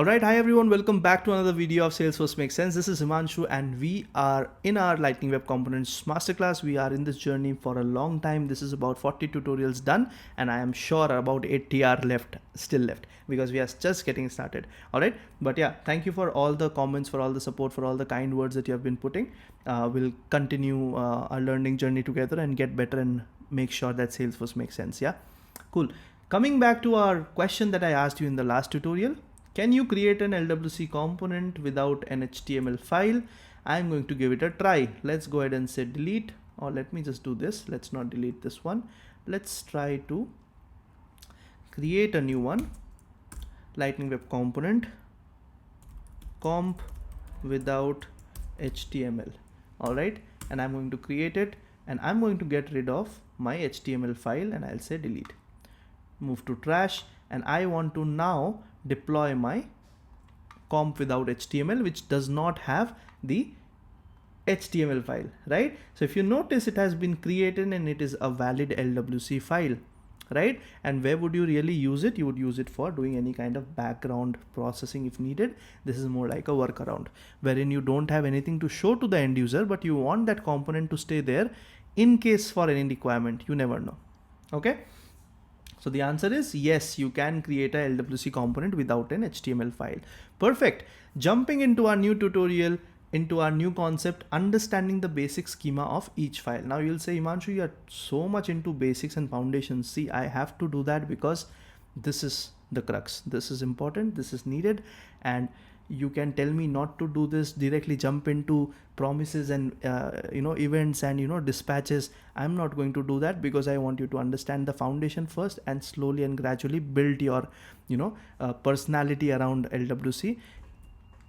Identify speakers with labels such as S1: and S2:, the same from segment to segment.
S1: Alright, hi everyone, welcome back to another video of Salesforce Makes Sense. This is Himanshu and we are in our Lightning Web Components Masterclass. We are in this journey for a long time. This is about 40 tutorials done and I am sure about 80 are still left because we are just getting started. Alright, but yeah, thank you for all the comments, for all the support, for all the kind words that you have been putting. We'll continue our learning journey together and get better and make sure that Salesforce makes sense. Yeah, cool. Coming back to our question that I asked you in the last tutorial. Can you create an LWC component without an HTML file? I'm going to give it a try. Let's go ahead and say delete, or let me just do this. Let's not delete this one. Let's try to create a new one. Lightning Web Component comp without HTML. All right. And I'm going to create it and I'm going to get rid of my HTML file and I'll say delete. Move to trash, and I want to now deploy my comp without HTML, which does not have the HTML file, right? So if you notice, it has been created and it is a valid LWC file, right? And where would you really use it? You would use it for doing any kind of background processing if needed. This is more like a workaround wherein you don't have anything to show to the end user, but you want that component to stay there in case for any requirement. You never know. Okay. So the answer is yes, you can create a LWC component without an HTML file. Perfect. Jumping into our new tutorial, into our new concept, understanding the basic schema of each file. Now you'll say, Himanshu, you are so much into basics and foundations. See, I have to do that because this is the crux. This is important. This is needed. And you can tell me not to do this, directly jump into promises and events and dispatches. I'm not going to do that because I want you to understand the foundation first and slowly and gradually build your personality around LWC.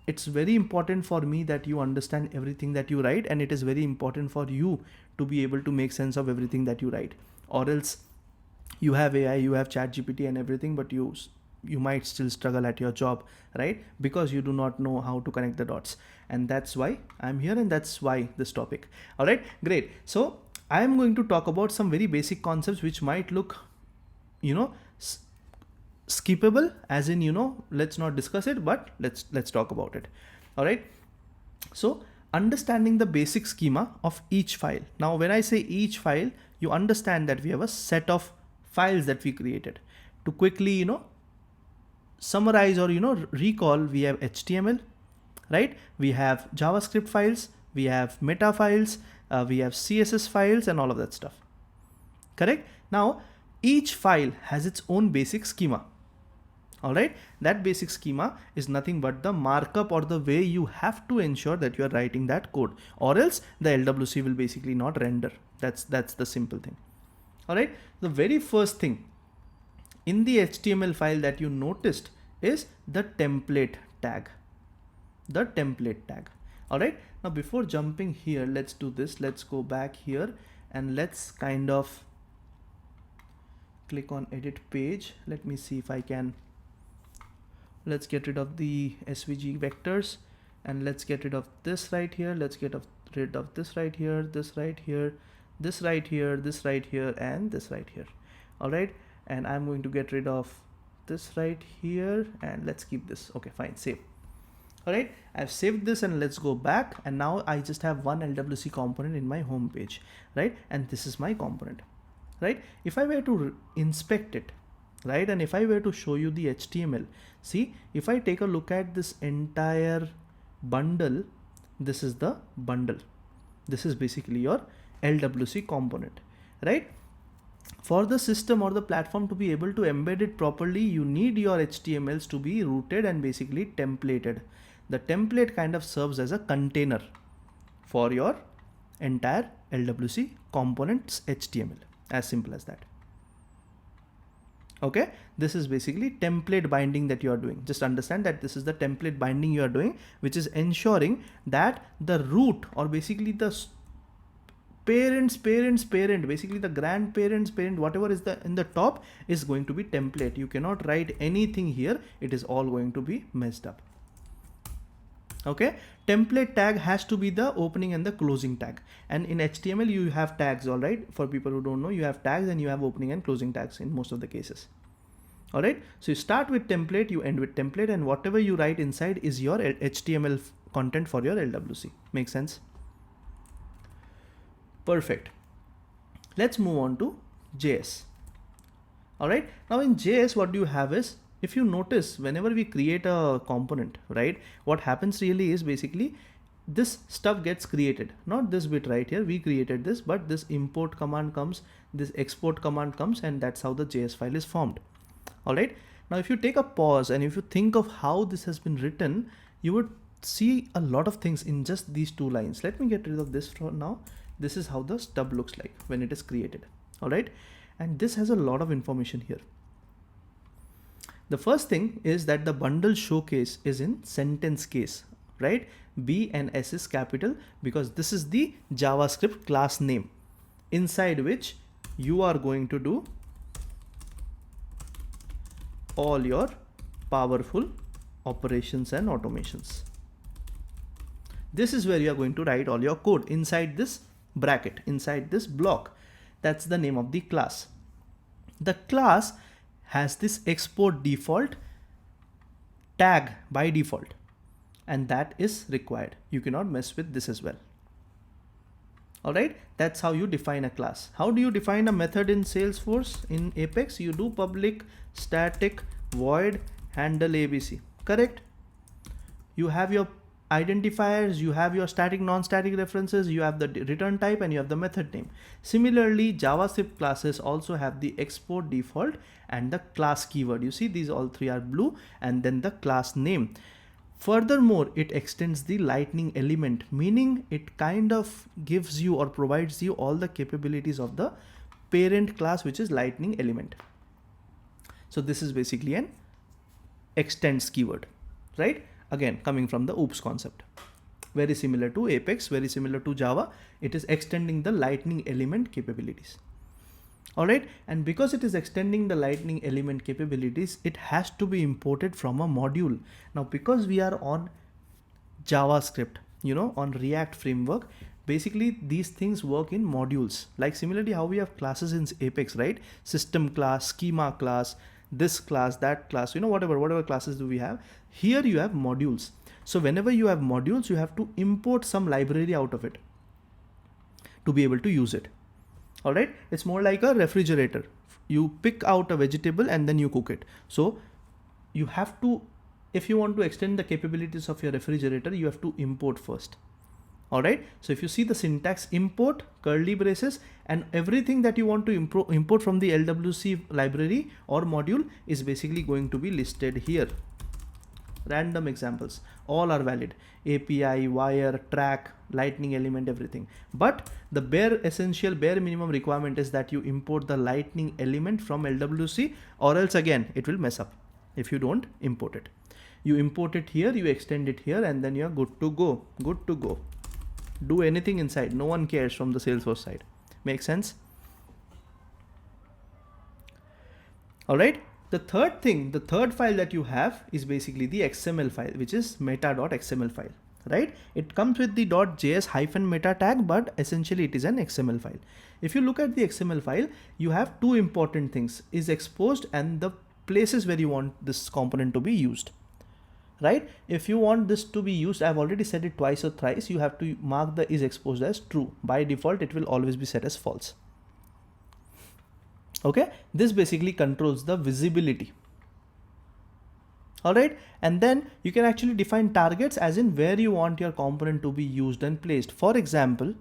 S1: It's very important for me that you understand everything that you write, and it is very important for you to be able to make sense of everything that you write, or else you have AI, you have ChatGPT and everything, but you might still struggle at your job, right? Because you do not know how to connect the dots. And that's why I'm here, and that's why this topic. All right, great. So I'm going to talk about some very basic concepts which might look, skippable, as in, let's not discuss it, but let's talk about it. All right. So understanding the basic schema of each file. Now, when I say each file, you understand that we have a set of files that we created. To quickly, summarize or recall, we have HTML, right? We have JavaScript files, we have meta files, we have CSS files and all of that stuff. Correct? Now each file has its own basic schema. All right, that basic schema is nothing but the markup or the way you have to ensure that you are writing that code, or else the LWC will basically not render. That's the simple thing. All right, the very first thing in the HTML file that you noticed is the template tag. The template tag. All right. Now, before jumping here, let's do this. Let's go back here and let's kind of click on edit page. Let me see if I can. Let's get rid of the SVG vectors and let's get rid of this right here. Let's get rid of this right here, this right here, this right here, this right here, and this right here. All right. And I'm going to get rid of this right here and let's keep this. Okay, fine, save. All right, I've saved this and let's go back, and now I just have one LWC component in my home page, right? And this is my component, right? If I were to inspect it, right, and if I were to show you the HTML, see, if I take a look at this entire bundle, this is the bundle. This is basically your LWC component, right? For the system or the platform to be able to embed it properly, you need your HTMLs to be rooted and basically templated. The template kind of serves as a container for your entire LWC components HTML. As simple as that. Okay, this is basically template binding that you are doing. Just understand that this is the template binding you are doing, which is ensuring that the root, or basically the parent, basically the grandparents parent, whatever is in the top is going to be template. You cannot write anything here. It is all going to be messed up. Okay, template tag has to be the opening and the closing tag. And in HTML, you have tags. All right. For people who don't know, you have tags and you have opening and closing tags in most of the cases. All right. So you start with template, you end with template, and whatever you write inside is your HTML content for your LWC. Make sense? Perfect. Let's move on to JS. All right. Now in JS, what you have is, if you notice, whenever we create a component, right, what happens really is basically this stuff gets created, not this bit right here. We created this, but this import command comes, this export command comes, and that's how the JS file is formed. All right. Now, if you take a pause and if you think of how this has been written, you would see a lot of things in just these two lines. Let me get rid of this for now. This is how the stub looks like when it is created. All right. And this has a lot of information here. The first thing is that the bundle showcase is in sentence case, right? B and S is capital because this is the JavaScript class name inside which you are going to do all your powerful operations and automations. This is where you are going to write all your code inside this bracket, inside this block. That's the name of the class. The class has this export default tag by default, and that is required. You cannot mess with this as well. All right, that's how you define a class. How do you define a method in Salesforce? In Apex, you do public static void handle ABC, correct? You have your identifiers, you have your static non-static references, you have the return type, and you have the method name. Similarly, JavaScript classes also have the export default and the class keyword. You see these all three are blue, and then the class name. Furthermore, it extends the lightning element, meaning it kind of gives you or provides you all the capabilities of the parent class, which is lightning element. So this is basically an extends keyword, right? Again, coming from the OOPS concept. Very similar to Apex, very similar to Java. It is extending the lightning element capabilities. All right. And because it is extending the lightning element capabilities, it has to be imported from a module. Now, because we are on JavaScript, on React framework, basically these things work in modules. Like similarly how we have classes in Apex, right? System class, schema class, this class, that class, whatever classes do we have. Here you have modules. So whenever you have modules, you have to import some library out of it to be able to use it. All right. It's more like a refrigerator. You pick out a vegetable and then you cook it. So you have to, if you want to extend the capabilities of your refrigerator, you have to import first. All right. So if you see the syntax, import, curly braces, and everything that you want to import from the LWC library or module is basically going to be listed here. Random examples, all are valid. API, wire, track, lightning element, everything. But the bare minimum requirement is that you import the lightning element from LWC, or else again, it will mess up if you don't import it. You import it here, you extend it here, and then you're good to go. Good to go. Do anything inside. No one cares from the Salesforce side. Make sense? All right. The third file that you have is basically the XML file, which is meta.xml file, right? It comes with the .js-meta tag, but essentially it is an XML file. If you look at the XML file, you have two important things: is exposed and the places where you want this component to be used, right? If you want this to be used, I've already said it twice or thrice, you have to mark the is exposed as true. By default, it will always be set as false. Okay, this basically controls the visibility. All right, and then you can actually define targets as in where you want your component to be used and placed. For example,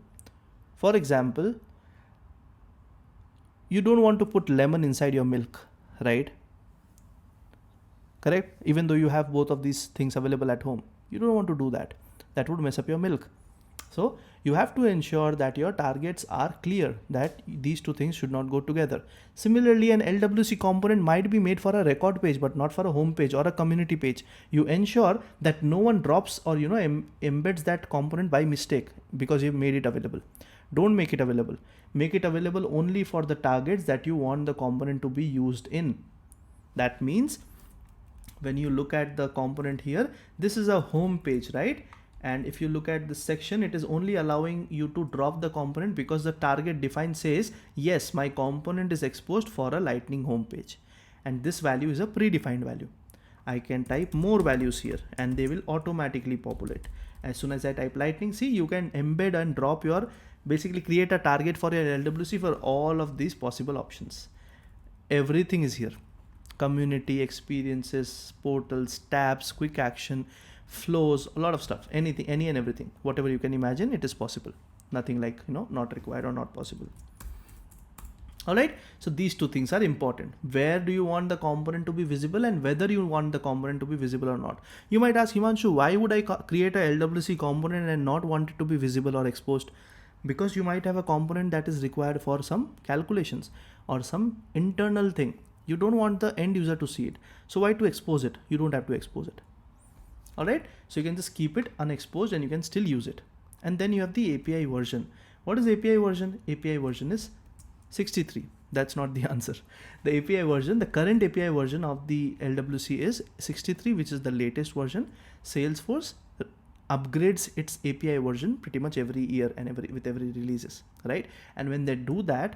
S1: you don't want to put lemon inside your milk, right? Correct? Even though you have both of these things available at home, you don't want to do that. That would mess up your milk. So you have to ensure that your targets are clear, that these two things should not go together. Similarly, an LWC component might be made for a record page, but not for a home page or a community page. You ensure that no one drops or embeds that component by mistake because you've made it available. Don't make it available. Make it available only for the targets that you want the component to be used in. That means when you look at the component here, this is a home page, right? And if you look at this section, it is only allowing you to drop the component because the target defined says, yes, my component is exposed for a lightning home page. and this value is a predefined value. I can type more values here and they will automatically populate. As soon as I type lightning, see, you can embed and drop your, basically create a target for your LWC for all of these possible options. Everything is here. Community, experiences, portals, tabs, quick action, flows, a lot of stuff, anything, any and everything, whatever you can imagine, it is possible. Nothing like, not required or not possible. All right, so these two things are important. Where do you want the component to be visible and whether you want the component to be visible or not. You might ask, Himanshu, why would I create a LWC component and not want it to be visible or exposed? Because you might have a component that is required for some calculations or some internal thing. You don't want the end user to see it. So why to expose it? You don't have to expose it. All right, so you can just keep it unexposed and you can still use it. And then you have the API version. What is API version? API version is 63. That's not the answer. The API version, the current API version of the LWC is 63, which is the latest version. Salesforce upgrades its API version pretty much every year and with every releases, right? And when they do that,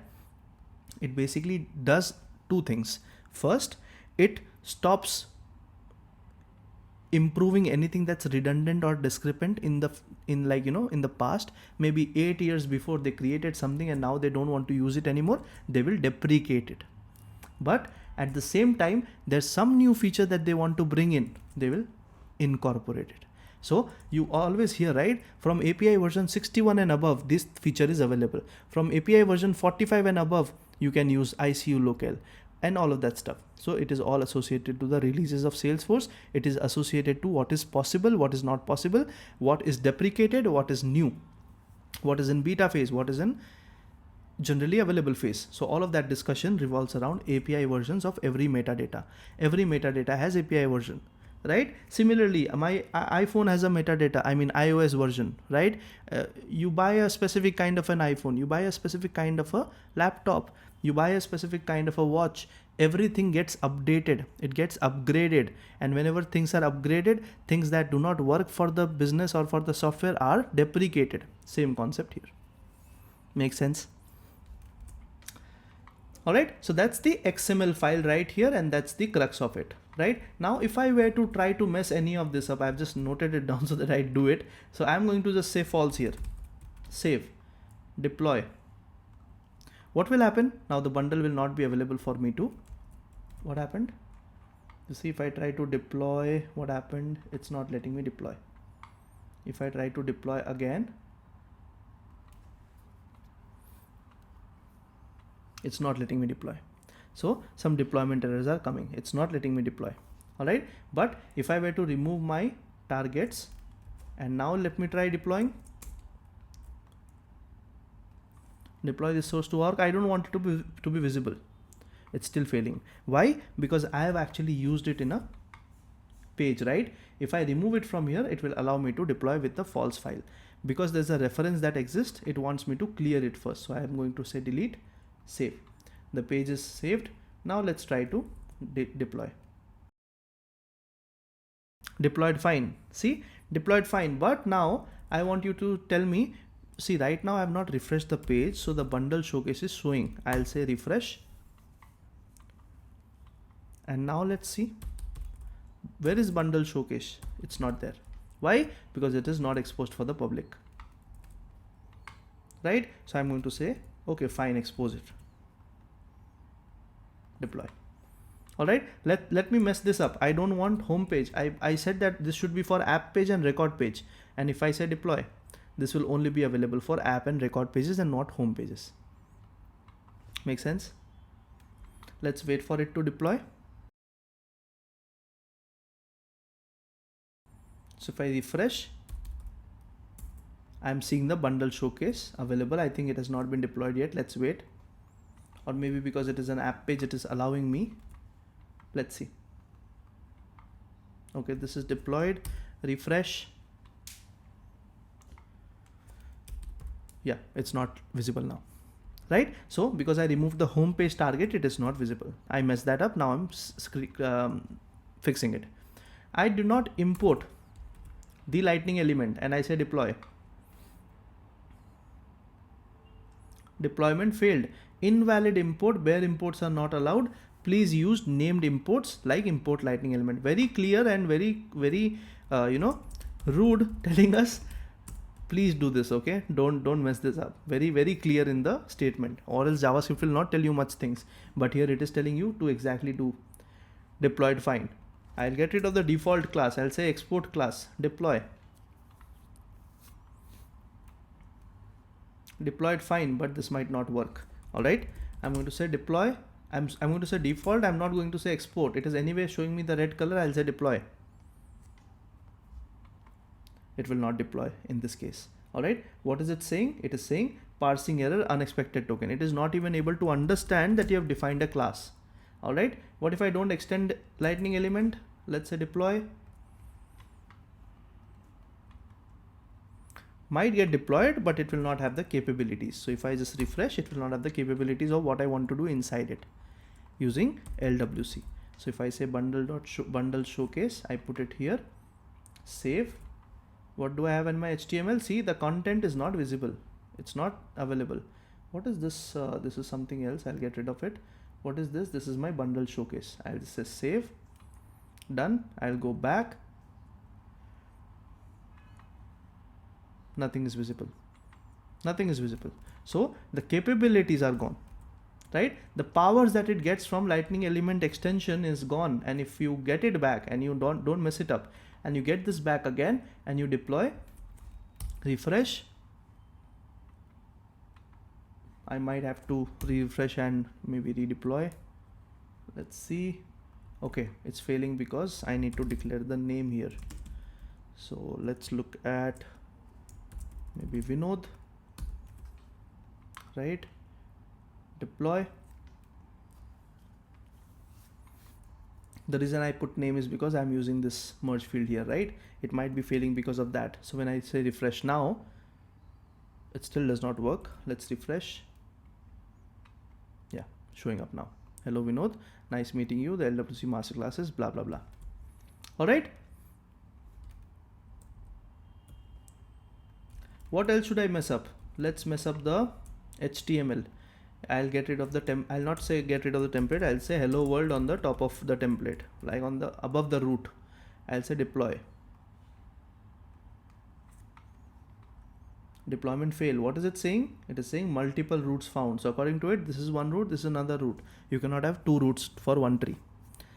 S1: it basically does two things. First, it stops improving anything that's redundant or discrepant in the past. Maybe 8 years before they created something and now they don't want to use it anymore, they will deprecate it. But at the same time, there's some new feature that they want to bring in, they will incorporate it. So you always hear, right, from API version 61 and above, this feature is available. From API version 45 and above, you can use ICU local and all of that stuff. So it is all associated to the releases of Salesforce. It is associated to what is possible, what is not possible, what is deprecated, what is new, what is in beta phase, what is in generally available phase. So all of that discussion revolves around API versions of every metadata. Every metadata has API version, right? Similarly, my iPhone has a metadata, iOS version, right? You buy a specific kind of an iPhone, you buy a specific kind of a laptop, you buy a specific kind of a watch, everything gets updated, it gets upgraded. And whenever things are upgraded, things that do not work for the business or for the software are deprecated. Same concept here. Makes sense? All right, so that's the XML file right here, and that's the crux of it. Right now, if I were to try to mess any of this up, I've just noted it down so that I do it. So I'm going to just say false here. Save, deploy. What will happen? Now the bundle will not be available for me to. What happened? You see, if I try to deploy, what happened? It's not letting me deploy. If I try to deploy again, it's not letting me deploy. So some deployment errors are coming. It's not letting me deploy. All right. But if I were to remove my targets and now let me try deploying, deploy this source to org. I don't want it to be visible. It's still failing. Why? Because I have actually used it in a page, right? If I remove it from here, it will allow me to deploy with the false file. Because there's a reference that exists, it wants me to clear it first. So I am going to say delete, save. The page is saved. Now let's try to deploy. Deployed fine. See, deployed fine. But now I want you to tell me, see, right now I have not refreshed the page, so the bundle showcase is showing. I'll say refresh. And now let's see, where is bundle showcase? It's not there. Why? Because it is not exposed for the public. Right? So I'm going to say, okay, fine, expose it. Deploy. All right, let me mess this up. I don't want home page. I said that this should be for app page and record page. And if I say deploy, this will only be available for app and record pages and not home pages. Make sense? Let's wait for it to deploy. So if I refresh, I'm seeing the bundle showcase available. I think it has not been deployed yet. Let's wait. Or maybe because it is an app page, it is allowing me. Let's see. Okay, this is deployed. Refresh. Yeah, it's not visible now. Right? So because I removed the home page target, it is not visible. I messed that up. Now I'm fixing it. I do not import the lightning element and I say deploy. Deployment failed. Invalid import, bare imports are not allowed. please use named imports like import lightning element. Very clear and very rude, telling us please do this. Okay, don't mess this up. Very clear in the statement, or else JavaScript will not tell you much things, but here it is telling you to exactly do. Deployed fine. I'll get rid of the default class. I'll say export class deploy. Deployed fine, but this might not work. All right, I'm going to say deploy. I'm going to say default. I'm not going to say export. It is anyway showing me the red color. I'll say deploy. It will not deploy in this case. All right, what is it saying? It is saying parsing error, unexpected token. It is not even able to understand that you have defined a class. All right, what if I don't extend lightning element? Let's say deploy. Might get deployed, but it will not have the capabilities. So if I just refresh, it will not have the capabilities of what I want to do inside it using LWC. So if I say bundle showcase, I put it here, save. What do I have in my HTML? See, the content is not visible. It's not available. What is this? This is something else. I'll get rid of it. What is this? This is my bundle showcase. I'll just say save. Done. I'll go back. Nothing is visible. Nothing is visible. So the capabilities are gone, right? The powers that it gets from lightning element extension is gone. And if you get it back and you don't mess it up, and you get this back again and you deploy, refresh. I might have to refresh and maybe redeploy. Let's see. Okay, it's failing because I need to declare the name here. So let's look at maybe Vinod, right? Deploy. The reason I put name is because I'm using this merge field here, right? It might be failing because of that. So when I say refresh now, it still does not work. Let's refresh. Yeah, showing up now. Hello Vinod, nice meeting you. The LWC masterclasses, blah blah blah. All right. What else should I mess up? Let's mess up the HTML. I'll get rid of the I'll not say get rid of the template. I'll say hello world on the top of the template, like on the above the root. I'll say deploy. Deployment fail. What is it saying? It is saying multiple roots found. So according to it, this is one root, this is another root. You cannot have two roots for one tree.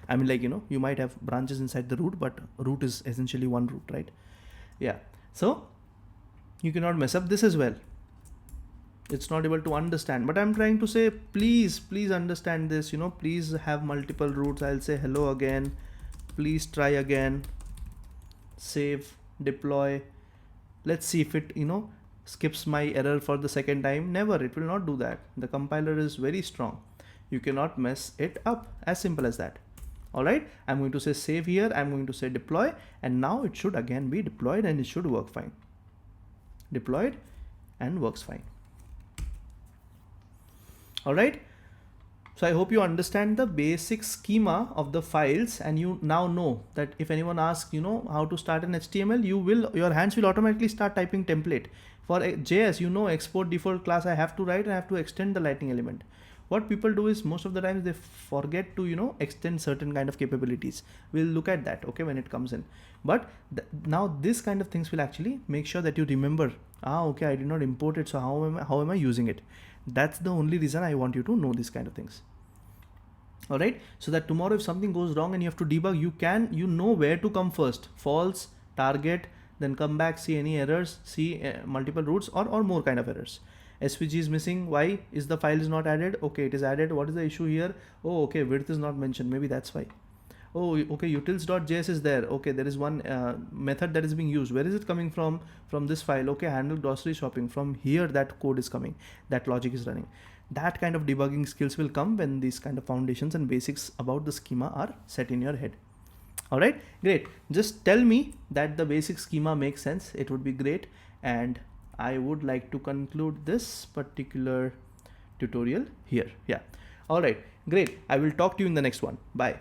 S1: I mean, like, you might have branches inside the root, but root is essentially one root, right? Yeah. So you cannot mess up this as well. It's not able to understand, but I'm trying to say, please understand this, please have multiple roots. I'll say hello again, please try again, save, deploy. Let's see if it, skips my error for the second time. Never, it will not do that. The compiler is very strong. You cannot mess it up, as simple as that. All right, I'm going to say save here. I'm going to say deploy, and now it should again be deployed and it should work fine. Deployed and works fine. All right, so I hope you understand the basic schema of the files, and you now know that if anyone asks, how to start an HTML, your hands will automatically start typing template. For JS, export default class I have to write, and I have to extend the lightning element. What people do is most of the times they forget to, extend certain kind of capabilities. We'll look at that, okay, when it comes in. But now this kind of things will actually make sure that you remember, okay, I did not import it, so how am I using it? That's the only reason I want you to know these kind of things. All right, so that tomorrow if something goes wrong and you have to debug, you know where to come first. False, target, then come back, see any errors, see multiple roots or more kind of errors. SVG is missing. Why is the file is not added? Okay, it is added. What is the issue here? Oh, okay, width is not mentioned. Maybe that's why. Oh, okay, utils.js is there. Okay, there is one method that is being used. Where is it coming from? From this file. Okay, handle grocery shopping. From here that code is coming. That logic is running. That kind of debugging skills will come when these kind of foundations and basics about the schema are set in your head. All right, great. Just tell me that the basic schema makes sense. It would be great. And I would like to conclude this particular tutorial here. Yeah. All right, great. I will talk to you in the next one. Bye.